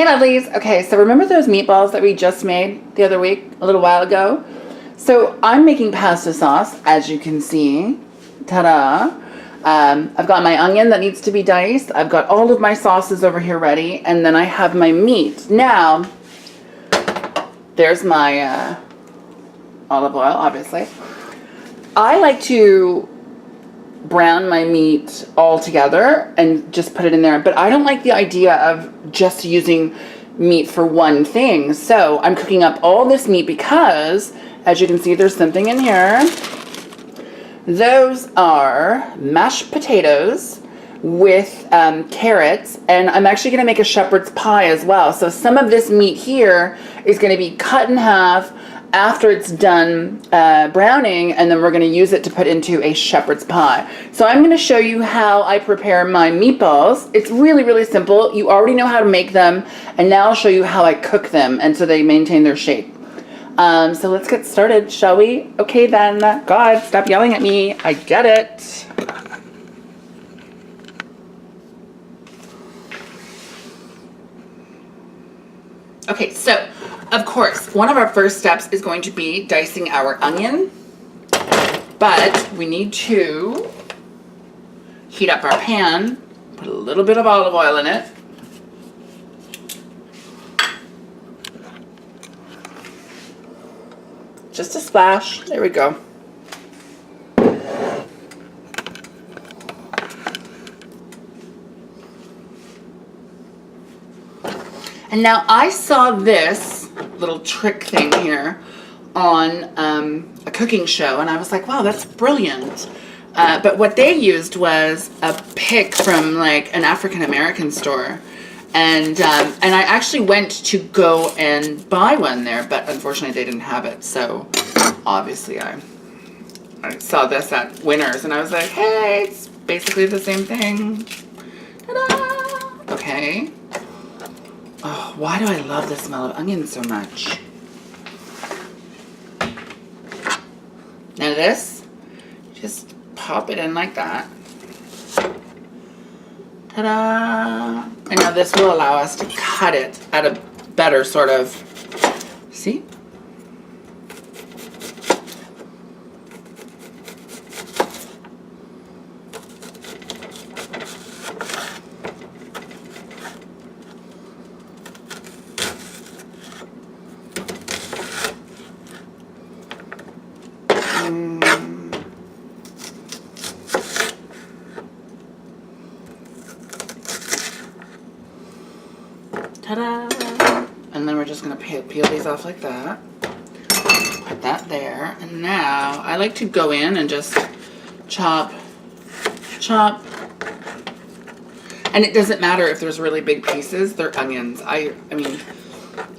Hey lovelies. Okay, so remember those meatballs that we just made the other week, a little while ago? So I'm making pasta sauce, as you can see. Ta-da! I've got my onion that needs to be diced. I've got all of my sauces over here ready, and then I have my meat. Now, there's my olive oil, obviously. I like to brown my meat all together and just put it in there, but I don't like the idea of just using meat for one thing. So I'm cooking up all this meat because, as you can see, there's something in here. Those are mashed potatoes with carrots, and I'm actually going to make a shepherd's pie as well. So some of this meat here is going to be cut in half after it's done browning, and then we're going to use it to put into a shepherd's pie. So I'm going to show you how I prepare my meatballs. It's really, really simple. You already know how to make them, and now I'll show you how I cook them, and so they maintain their shape. So let's get started, shall we? Okay then. God, stop yelling at me. I get it. Okay, so of course, one of our first steps is going to be dicing our onion, but we need to heat up our pan, put a little bit of olive oil in it. Just a splash. There we go. And now I saw this little trick thing here on a cooking show, and I was like, wow, that's brilliant. But what they used was a pick from like an African American store. And I actually went to go and buy one there, but unfortunately they didn't have it. So obviously I saw this at Winners, and I was like, hey, it's basically the same thing. Ta-da! Okay. Oh, why do I love the smell of onions so much? Now this, just pop it in like that. Ta-da! And now this will allow us to cut it at a better sort of, see? Ta-da! And then we're just going to peel these off like that. Put that there. And now I like to go in and just chop, chop. And it doesn't matter if there's really big pieces. They're onions. I mean,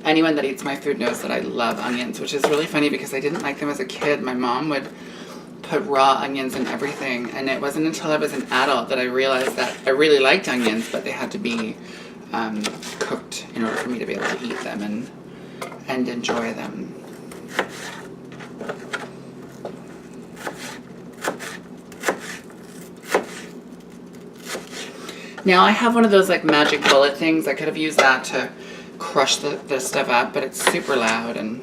anyone that eats my food knows that I love onions, which is really funny because I didn't like them as a kid. My mom would put raw onions in everything. And it wasn't until I was an adult that I realized that I really liked onions, but they had to be cooked in order for me to be able to eat them and enjoy them. Now I have one of those like magic bullet things. I could have used that to crush the stuff up, but it's super loud, and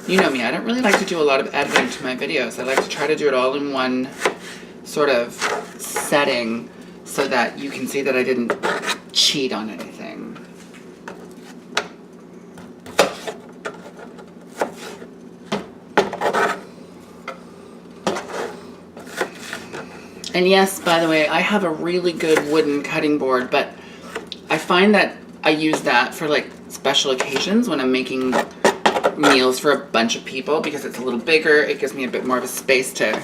you know me, I don't really like to do a lot of editing to my videos. I like to try to do it all in one sort of setting so that you can see that I didn't cheat on anything. And yes, by the way, I have a really good wooden cutting board, but I find that I use that for like special occasions when I'm making meals for a bunch of people because it's a little bigger. It gives me a bit more of a space to,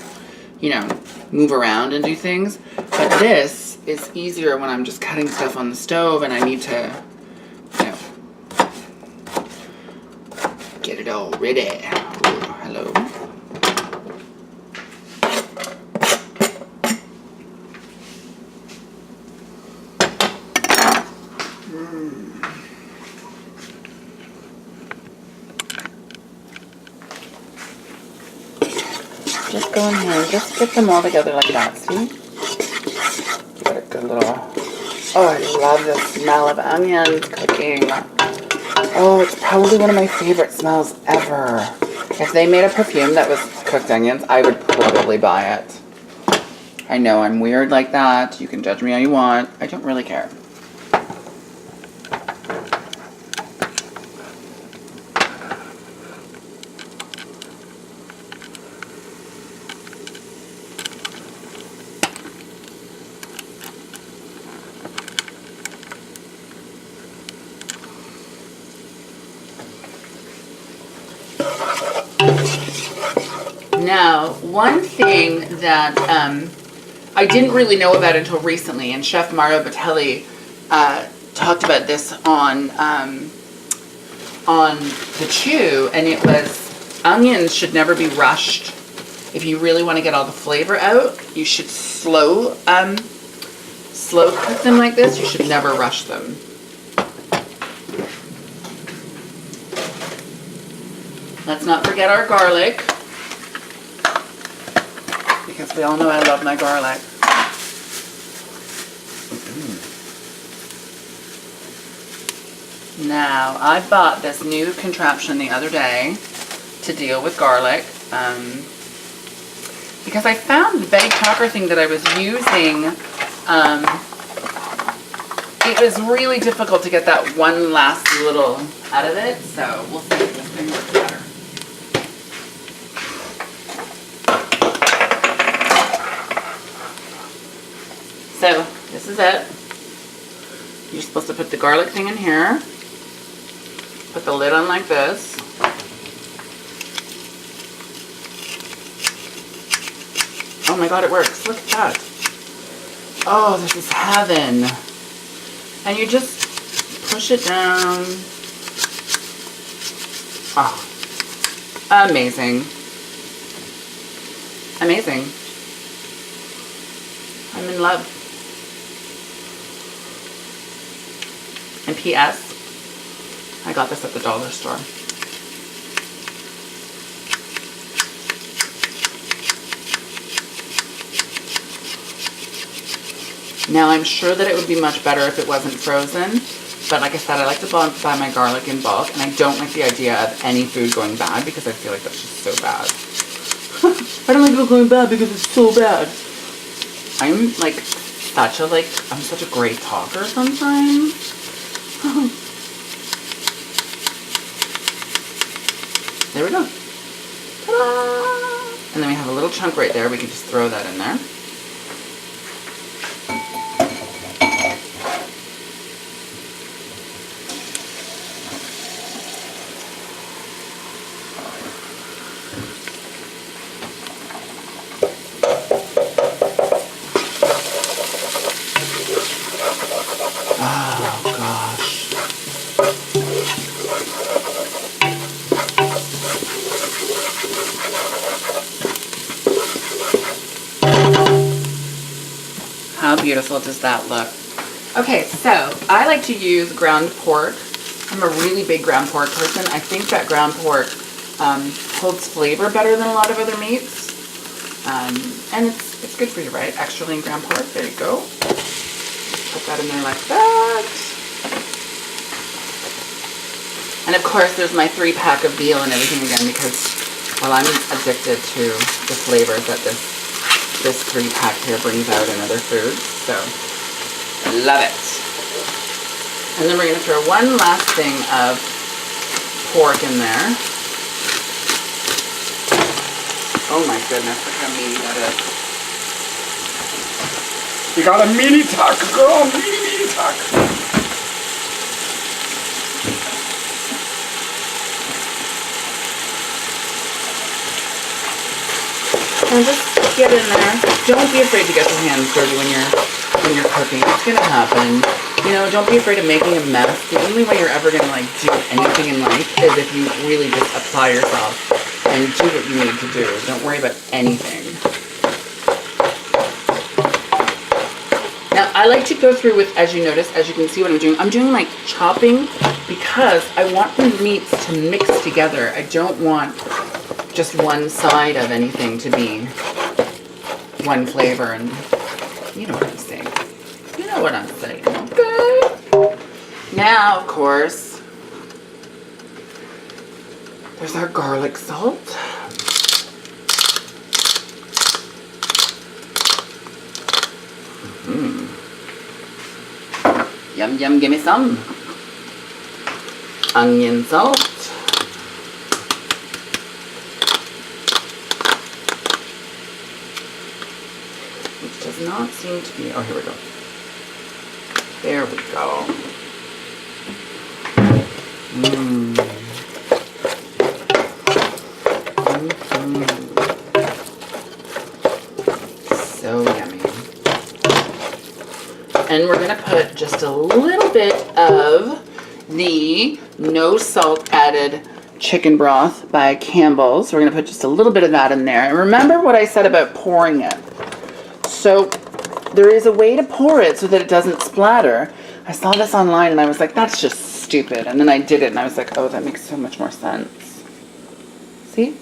you know, move around and do things. But this is easier when I'm just cutting stuff on the stove and I need to, you know, get it all ready. Ooh, hello. Just go in here and just get them all together like that, see? Give it a good little Oh, I love the smell of onions cooking. Oh, it's probably one of my favorite smells ever. If they made a perfume that was cooked onions, I would probably buy it. I know I'm weird like that. You can judge me how you want. I don't really care. Now, one thing that I didn't really know about until recently, and Chef Mario Battelli talked about this on the Chew, and it was onions should never be rushed. If you really want to get all the flavor out, you should slow cook them like this. You should never rush them. Let's not forget our garlic, because we all know I love my garlic. Now, I bought this new contraption the other day to deal with garlic, because I found the Betty Crocker thing that I was using, it was really difficult to get that one last little out of it, so we'll see if this thing works better. So, this is it. You're supposed to put the garlic thing in here. Put the lid on like this. Oh my god, it works. Look at that. Oh, this is heaven. And you just push it down. Oh, amazing. Amazing. I'm in love. And P.S. I got this at the dollar store. Now I'm sure that it would be much better if it wasn't frozen, but like I said, I like to buy my garlic in bulk, and I don't like the idea of any food going bad because I feel like that's just so bad. I don't like it going bad because it's so bad. I'm like I'm such a great talker sometimes. There we go. Ta-da! And then we have a little chunk right there. We can just throw that in there. How beautiful does that look? Okay, so I like to use ground pork. I'm a really big ground pork person. I think that ground pork holds flavor better than a lot of other meats. And it's good for you, right? Extra lean ground pork. There you go. Put that in there like that. And of course, there's my 3-pack of veal and everything again because, well, I'm addicted to the flavors that this 3-pack here brings out in other foods, so I love it. And then we're going to throw one last thing of pork in there. Oh my goodness, look how meaty that is. You got a meaty tuck, girl, meaty tuck. And just get in there. Don't be afraid to get your hands dirty when you're cooking. It's gonna happen. You know, don't be afraid of making a mess. The only way you're ever gonna like do anything in life is if you really just apply yourself and do what you need to do. Don't worry about anything. Now I like to go through with, as you notice, as you can see what I'm doing like chopping because I want the meats to mix together. I don't want just one side of anything to be one flavor, and you know what I'm saying. You know know what I'm saying, okay? Now, of course, there's our garlic salt. Yum, yum, give me some. Onion salt. Which does not seem to be, oh, here we go. There we go. So yummy. And we're going to put just a little bit of the no salt added chicken broth by Campbell's. We're going to put just a little bit of that in there. And remember what I said about pouring it. So there is a way to pour it so that it doesn't splatter. I saw this online and I was like, that's just stupid. And then I did it and I was like, oh, that makes so much more sense. See?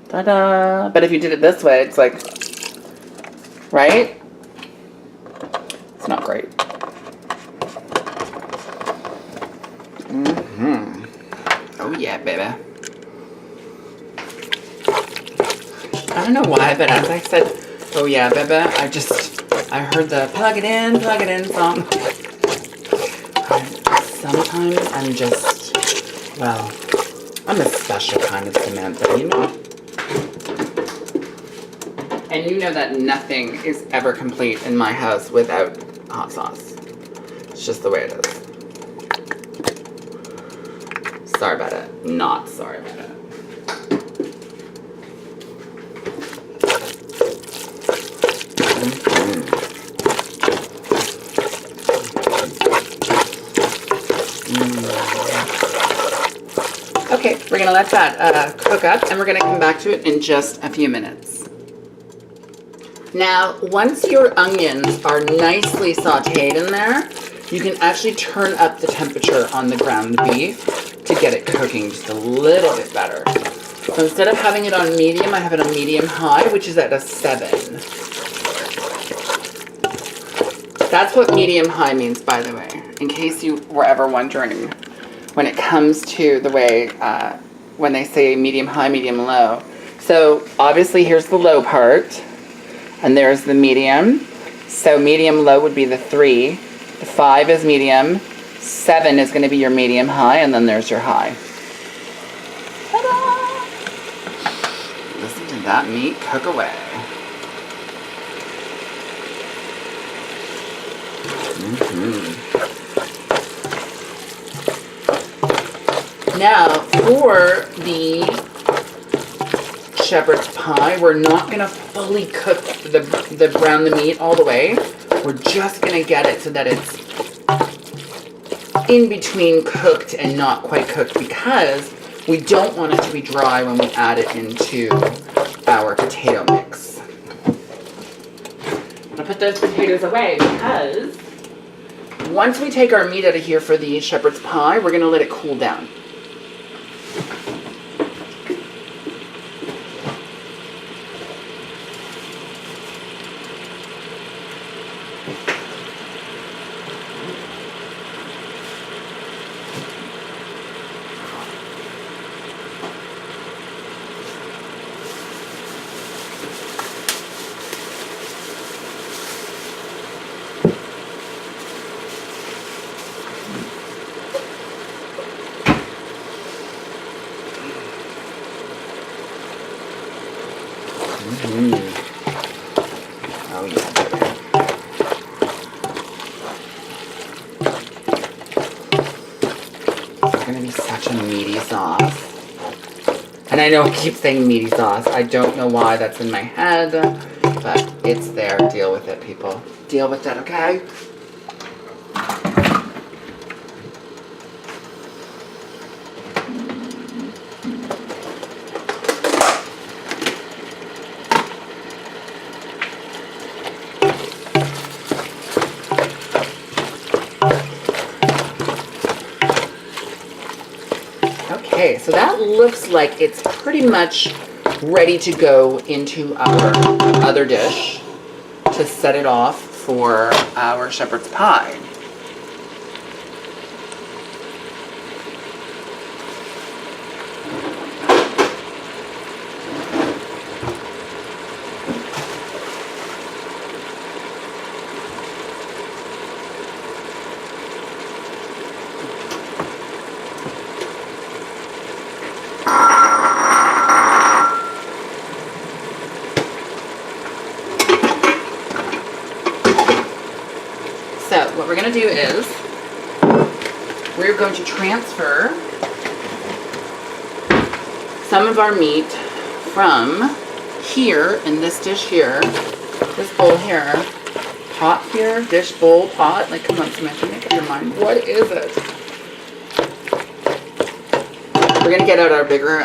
Ta-da! But if you did it this way, it's like, right? It's not great. Oh yeah, baby. I don't know why, but as I said, oh yeah, baby, I heard the plug it in song. Sometimes I'm just, well, I'm a special kind of Samantha, you know? And you know that nothing is ever complete in my house without hot sauce. It's just the way it is. Sorry about it. Not sorry about it. Okay, we're going to let that cook up, and we're going to come back to it in just a few minutes. Now, once your onions are nicely sauteed in there, you can actually turn up the temperature on the ground beef to get it cooking just a little bit better. So instead of having it on medium, I have it on medium-high, which is at a 7. That's what medium-high means, by the way, in case you were ever wondering when it comes to the way, when they say medium-high, medium-low. So obviously here's the low part, and there's the medium. So medium-low would be the 3. The 5 is medium. 7 is going to be your medium-high, and then there's your high. Ta-da! Listen to that meat cook away. Now, for the shepherd's pie, we're not going to fully cook brown the meat all the way. We're just going to get it so that it's in between cooked and not quite cooked, because we don't want it to be dry when we add it into our potato mix. I'm going to put those potatoes away because once we take our meat out of here for the shepherd's pie, we're going to let it cool down. Oh yeah, baby. It's gonna be such a meaty sauce. And I know I keep saying meaty sauce. I don't know why that's in my head, but it's there. Deal with it, people. Deal with it, okay? Okay, so that looks like it's pretty much ready to go into our other dish to set it off for our shepherd's pie. So what we're going to do is we're going to transfer some of our meat from here in this dish here, this bowl here, pot here, dish, bowl, pot. Like, come on, Samantha, make up your mind. What is it? We're going to get out our bigger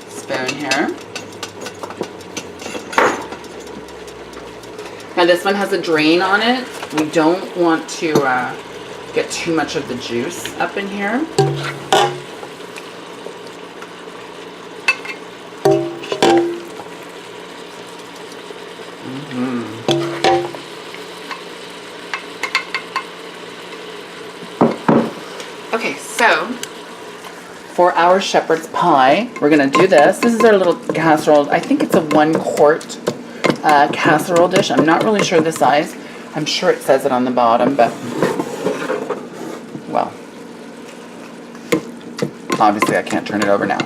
spoon here. Now this one has a drain on it. We don't want to get too much of the juice up in here. Okay, so for our shepherd's pie, we're gonna do this. This is our little casserole. I think it's a 1 quart casserole dish. I'm not really sure the size. I'm sure it says it on the bottom, but well, obviously I can't turn it over now.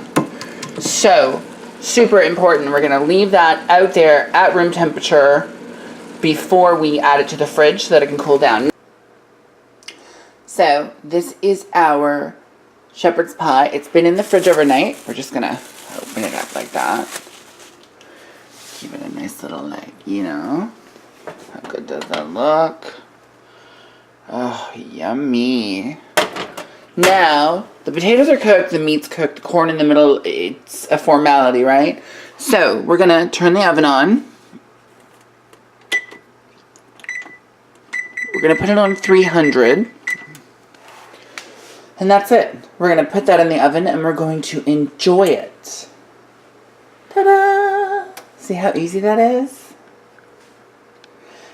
So, super important. We're going to leave that out there at room temperature before we add it to the fridge so that it can cool down. So, this is our shepherd's pie. It's been in the fridge overnight. We're just going to open it up like that. Give it a nice little, like, you know. How good does that look? Oh, yummy. Now, the potatoes are cooked, the meat's cooked, the corn in the middle, it's a formality, right? So, we're going to turn the oven on. We're going to put it on 300. And that's it. We're going to put that in the oven and we're going to enjoy it. Ta-da! See how easy that is?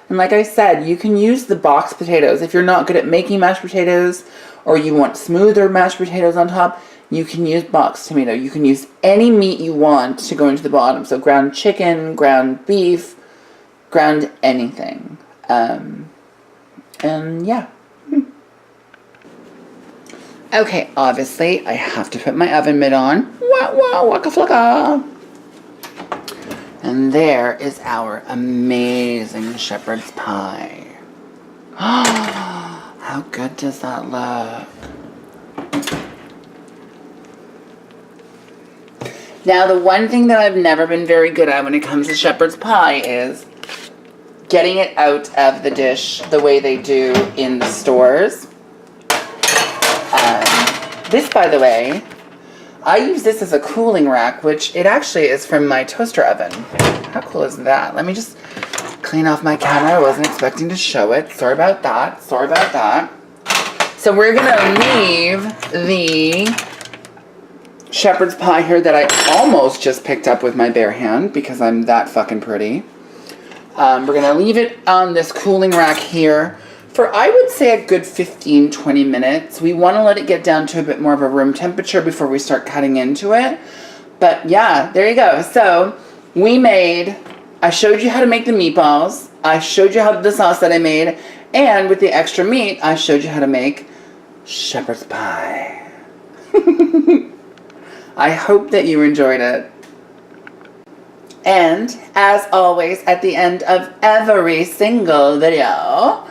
And like I said, you can use the boxed potatoes. If you're not good at making mashed potatoes or you want smoother mashed potatoes on top, you can use boxed tomato. You can use any meat you want to go into the bottom. So ground chicken, ground beef, ground anything. And yeah. Okay, obviously I have to put my oven mitt on. Wah wah waka flocka. And there is our amazing shepherd's pie. How good does that look? Now, the one thing that I've never been very good at when it comes to shepherd's pie is getting it out of the dish the way they do in the stores. This, by the way, I use this as a cooling rack, which it actually is from my toaster oven. How cool is that? Let me just clean off my camera. I wasn't expecting to show it. Sorry about that. Sorry about that. So we're going to leave the shepherd's pie here that I almost just picked up with my bare hand because I'm that fucking pretty. We're going to leave it on this cooling rack here for, I would say, a good 15-20 minutes. We want to let it get down to a bit more of a room temperature before we start cutting into it. But yeah, there you go. So I showed you how to make the meatballs. I showed you how the sauce that I made. And with the extra meat, I showed you how to make shepherd's pie. I hope that you enjoyed it. And as always, at the end of every single video,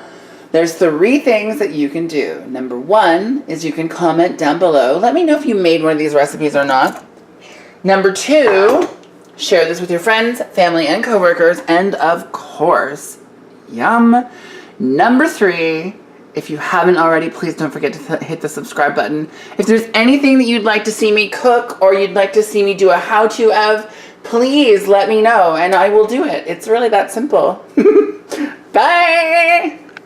there's 3 things that you can do. Number 1 is you can comment down below. Let me know if you made one of these recipes or not. Number 2, share this with your friends, family, and coworkers. And of course, yum. Number 3, if you haven't already, please don't forget to hit the subscribe button. If there's anything that you'd like to see me cook or you'd like to see me do a how-to of, please let me know and I will do it. It's really that simple. Bye!